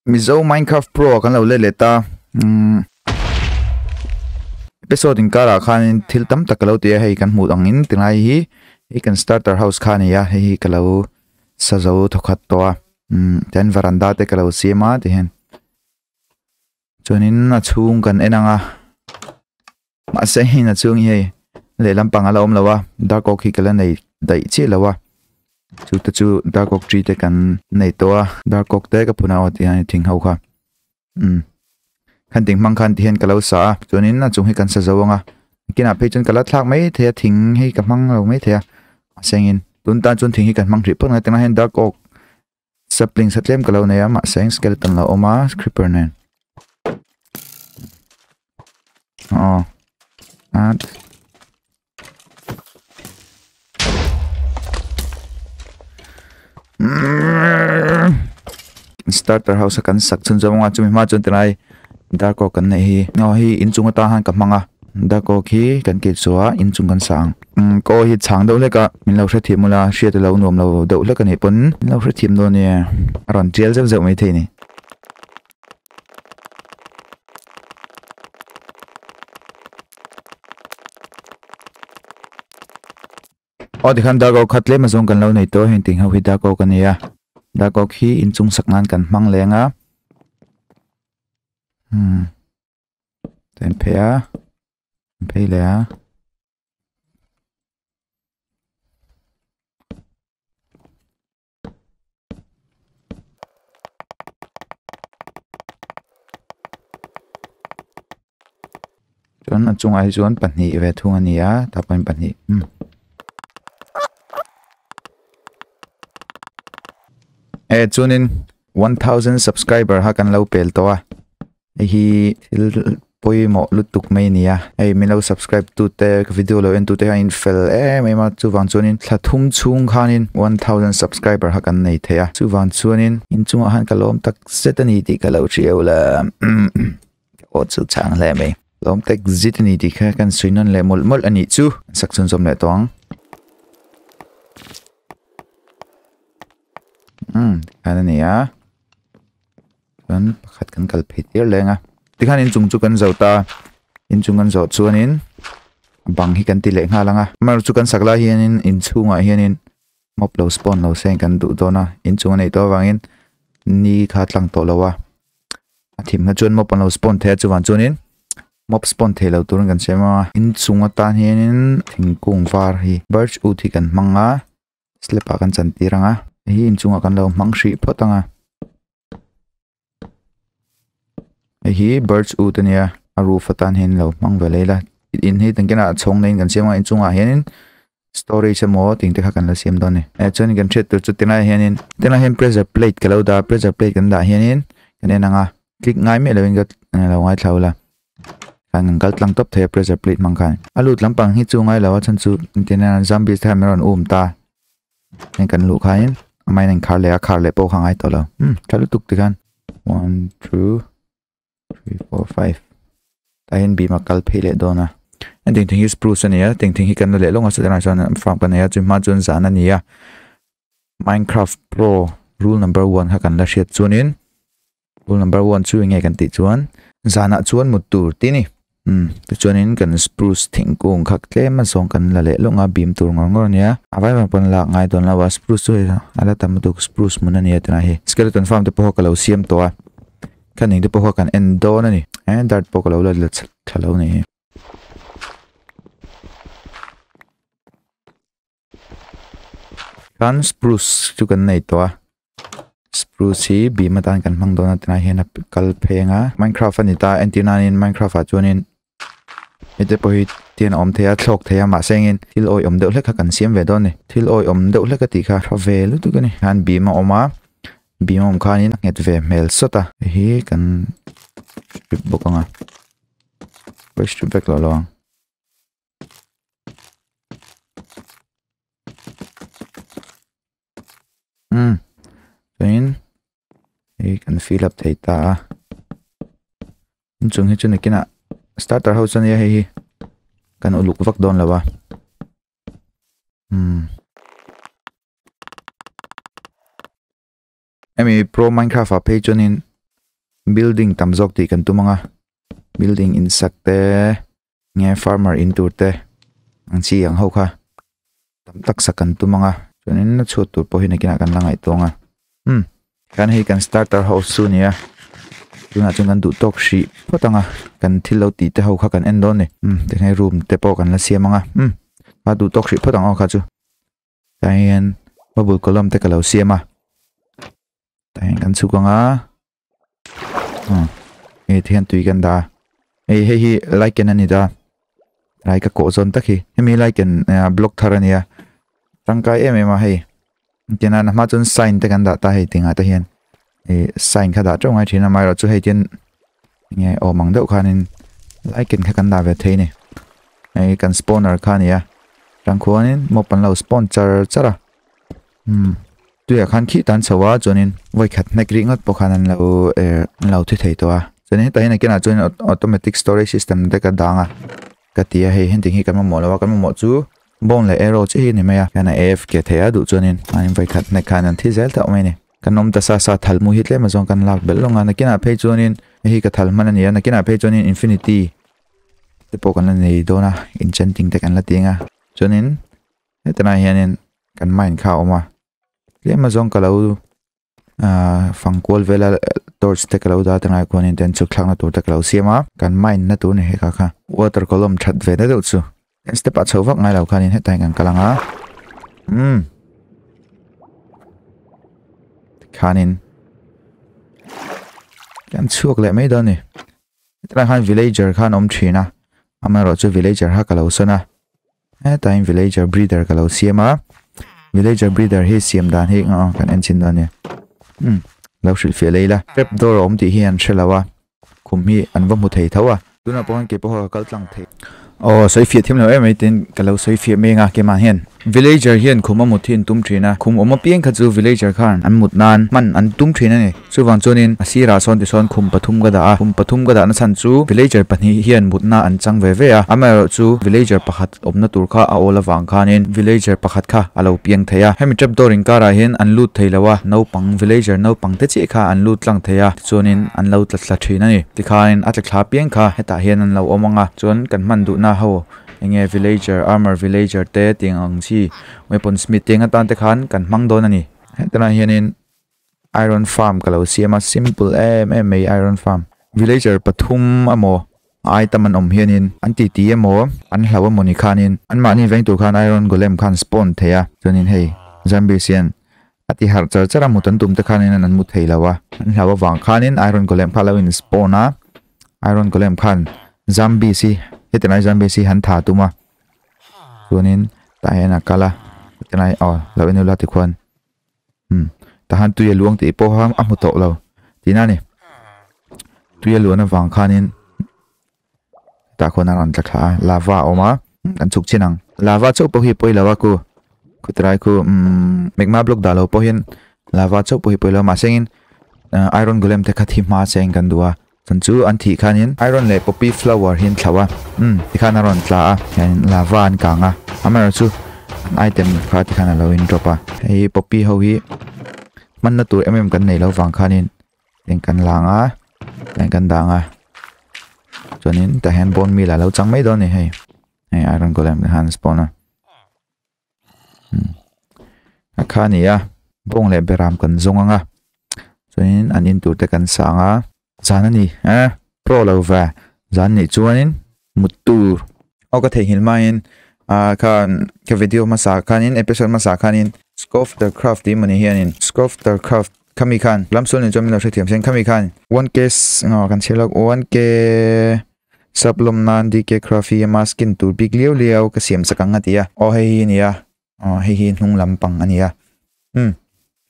Mizo Minecraft Pro kan lo le leta episode in kara khan thil tam takalo te hei kan hmu angin tingai hi kan starter house khan ya hei kalo sazo thokhat to ten veranda te kalo sima te hen chuanin a chung kan enanga ma se hin a chung hei le lampang ala om lawa dark oak hi kala nei dai chi lawa chu dark oak tree te kan nei to dark oak te ka puna o ti ani thing ho kha kan ting mang khan ti hen kalo sa chuanin na chung hi kan sa zawanga kina pe chun kala thlak mai the thing hi ka mang lo mai the sengin tun ta chun thing hi kan mang ri pon na tena hen dark oak sapling satlem kalo ne ma seng skeleton la oma creeper nen and starter house kan sak chun zawanga chumi ma chun tenai dark oak kan nei hi no hi inchunga ta han ka manga dark oak hi kan ke chuwa inchung kan sang ko hi chang do le ka min lo hre thimula hriat lo nom lo do le ka ni pon lo hre thim do ne ron tial zau zau mai the ni o di khan dark oak khatle ma zong kan lo nei to hen ting ho hi dark oak kan ya dark oak hi inchung saknan kan mang lenga then pay le chuan chung ai chuan pahnih ve thung ania tapain pahnih chuanin 1000 subscriber ha kan lo pel to hi poimo lutuk mai nia ei mi lo subscribe tu te video lo en tu te in fel mai ma chu wang chuanin thlathum chung khanin 1000 subscriber ha kan nei thea chu wang chuanin in chung han kalom tak setani ti kalo chiela o chu chang le mai lom tek zitani ti kha kan suinon le mol ani chu sakchun zom le tong ana nia kan pakhat kan kal pheitir lenga tikhan in chung chu kan zauta in chung kan zo chuanin bang hi kan ti le nga langa mar chu kan sakla hianin in chunga hianin mop lo spawn lo seng kan du dona in chung nei to wangin ni kha tlang to lawa athim na chuan mop lo spawn the chuwan chuanin mop spawn the lo turun kan sema in chunga ta hianin thingkung var hi birch u thi kan manga slepa kan chan ti ranga hi in chunga kan lo mang hri photanga hi birds utania aru fatan hin lo mang velela in hi tangena chong nei kan sema in chunga hianin storage mo ting te kha kan la siam don ni chuan kan thret tu tena hianin hen pressure plate kalo da pressure plate kan da hianin kan enanga click ngai me lewing ga lo ngai thlaula kan gal tlang top the pressure plate mang khan alut lampang hi chungai lawa chan chu tena zombies tha meron ta nen kan lu khain amai nen khar le po khangai to lo thalu tuk ti kan 1 2 3 4 5 tahin bi makal phele dona and ting is spruce ania ting hi kan le longa sa na chon farm kan ya chu ma chun zan ania Minecraft Pro rule number 1 ha kan la hriat chunin rule number 1 chu nge kan ti chuan zana chuan mutur ti ni tu chuanin kan spruce thingkung khak tlema song kan la le longa bim tur ngor nia avai ma pon la ngai don la wa spruce chu ala tam tu spruce mun ania tana hi skeleton farm te po kalo siam to kan ning te po kan endo na ni and dart po kalo la thalo ni kan spruce chu kan nei to spruce hi bi matan kan mang dona tana hena kal phenga Minecraft ani ta antina in Minecraft a chuanin ete po hi tian om thea thlok thea ma sengin thil oi om deuh hleka kan siam ve don ni thil oi om deuh hleka ti kha ve lu tu kan han bi ma oma bimom khanin nget ve mel sota hi kan strip bokanga strip back long then hi kan fill up theita chung hi chun kina starter house ania hi kan uluk vak don lawa Emi pro Minecraft a page on in building tamzok ti kan tumanga building insakte nge farmer inturte ang chi ang ho kha tam tak sakan tumanga chunin na chut tur po hin kina kan langai tonga kan hei kan starter house su nia tuna chung kan du tok shi potanga kan thilo ti te ho kha kan endon ne te ngai room te po kan la siamanga ba du tok shi potanga kha chu taien bubble column te kalo siama taien kan chu kanga e thian tui kan da hei like kan ani da rai ka ko zon takhi hemi like kan block tharania tangkai em hei kena na ma chun sign te kan da ta hei tinga ta hian sign kha da trong ai thina mai ro chu hei tin nge o mang deuh khanin like kan da ve thei ni ei kan spawner khania tang khuanin mo pan lo sponsor chara tuya khan khi tan chawa chonin voi khat nek ri ngot pokhanan lo thi thei to a chonin ta hina kena choin automatic storage system de ka danga ka tia hei hen ting hi kan mo lawa kan mo chu bon le arrow chi ni maya kana af ke thea du chonin an voi khat nek khanan thi zel ta mai ni kanom ta sa thal mu hi tle ma jong kan lak bel longa na kena phei chonin hi ka thal man ani na kena phei chonin infinity te po kan nei dona enchanting te kan la tinga chonin etana hianin kan main kha oma le ma jong kalau fangkol vela torch te kalau da tanga konin ten chu khlang na tur te kalau siama kan main na tur ni he kha water column that ve na do chu step a chawak ngai lo khanin he tai kan kalanga khanin kan chuak le mai do ni tra han villager khan om thina amaro chu villager ha kalau sona he time villager breeder kalau siama villager breeder he siam dan he kan enchin dan ni lo shil fe leila trap door om ti hian shelawa khumhi anwa mu thei thawa tuna pon ke po kal tlang the soi fia thim lo em tin kalau soi fia me nga ke ma hian villager hian khuma mu thin tum thina khum oma pieng kha chu villager khan an mut nan man an tum thina ni chuwang chonin asira son ti son khum pathum ga da na san chu villager pani hian mutna an chang ve ve a amaro chu villager pakhat omna tur kha a ola wang khanin villager pakhat kha alo pieng theya hemi trap doring kara hian an lut theilawa no pang villager no pang te chi kha an lut tlang theya chonin an lo tla thina ni tikhain atla thla pieng kha heta hian an lo omanga chon kan man du na ho enge villager armor villager te ting ang chi weapon smith ting atan te khan kan mang don ani hetana hianin iron farm kalau siama simple iron farm villager pathum amo item an om hianin anti ti amo an hlawa moni khanin an mani veng tu khan iron golem khan spawn theya chonin hei zombie sian ati har chara mutan tum te khanin an mu theilawa an hlawa wang khanin iron golem phalawin spawna iron golem khan zombie si hetana zombie si han tha tuma chonin ta hena kala hetana lawenu la ti khwan ta han tu ye luang ti po ham amu to lo tina ni tu ye luana wang khanin ta khona ran ta kha lava oma kan chuk chinang lava chau po hi poi lawa ku kutrai ku megma block dalo po hin lava chau po hi poi lawa ma sengin iron golem te khathi ma seng kan duwa chu an thi khanin iron le poppy flower hin thlawa tikhana ron tla a hian lava an kanga amara chu item kha tikhana lo in dropa hei poppy ho hi manna tur kan nei lo wang khanin ten kan langa ten kan danga chonin ta hand bone mi la lo chang mai do ni hei iron golem han spawner akhania bong le beram kan zonganga chonin an in tur te kan sanga zanani pro lo va zan ni chuanin mutur oka thei hilmain kan ke video ma sa khanin episode ma sa khanin scope the craft di mani hianin scope the craft kami khan lamsul ni jomino se thiam sen kami khan 1k kan chelok 1k sablom nan di ke crafty ma skin tur big liao ka siam sakang atia hei ni ya hei nung lampang ania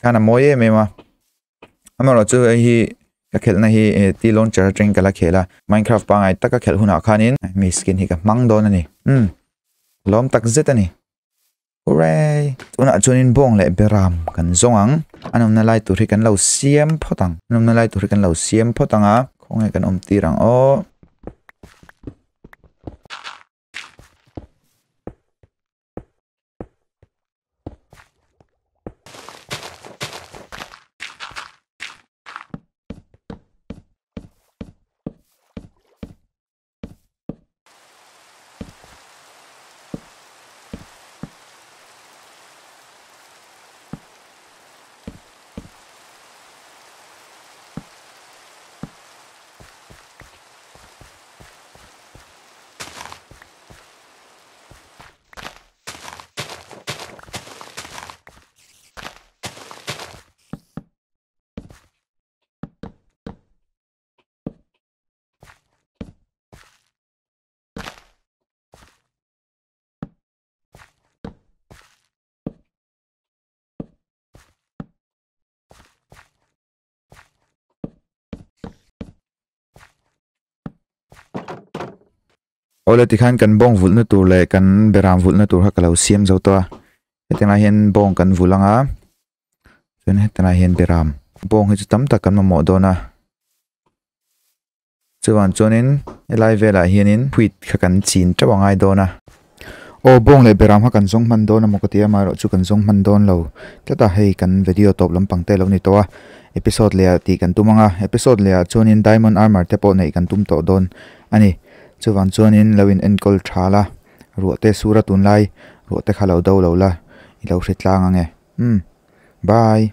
kana moye mema amaro chu hi ka khel na hi ti launcher train kala khela minecraft pa ngai taka khel huna khanin mi skin hi ka mang don ani lom tak zet ani hooray tuna chunin bong le beram kan zongang anom na lai tur hi kan lo siam photanga khongai kan om tirang ole ti khan kan bong vul na tur le kan beram vul na tur ha kalo siam zo to hetena hian bong kan vulanga chen hetena hian beram bong hi tam tak kan mo do na chuan chonin elai vela hianin phuit kha kan chin tawangai do na o bong le beram ha kan zong man do na mokatia ma ro chu kan zong man don lo tata hei kan video top lampang te lo ni to episode le ti kan tumanga episode le chonin diamond armor te po nei kan tum to don ani chuwan chonin lawin enkol thala ruate suratun lai ruate khalo do lo la ilo hritlang ange bye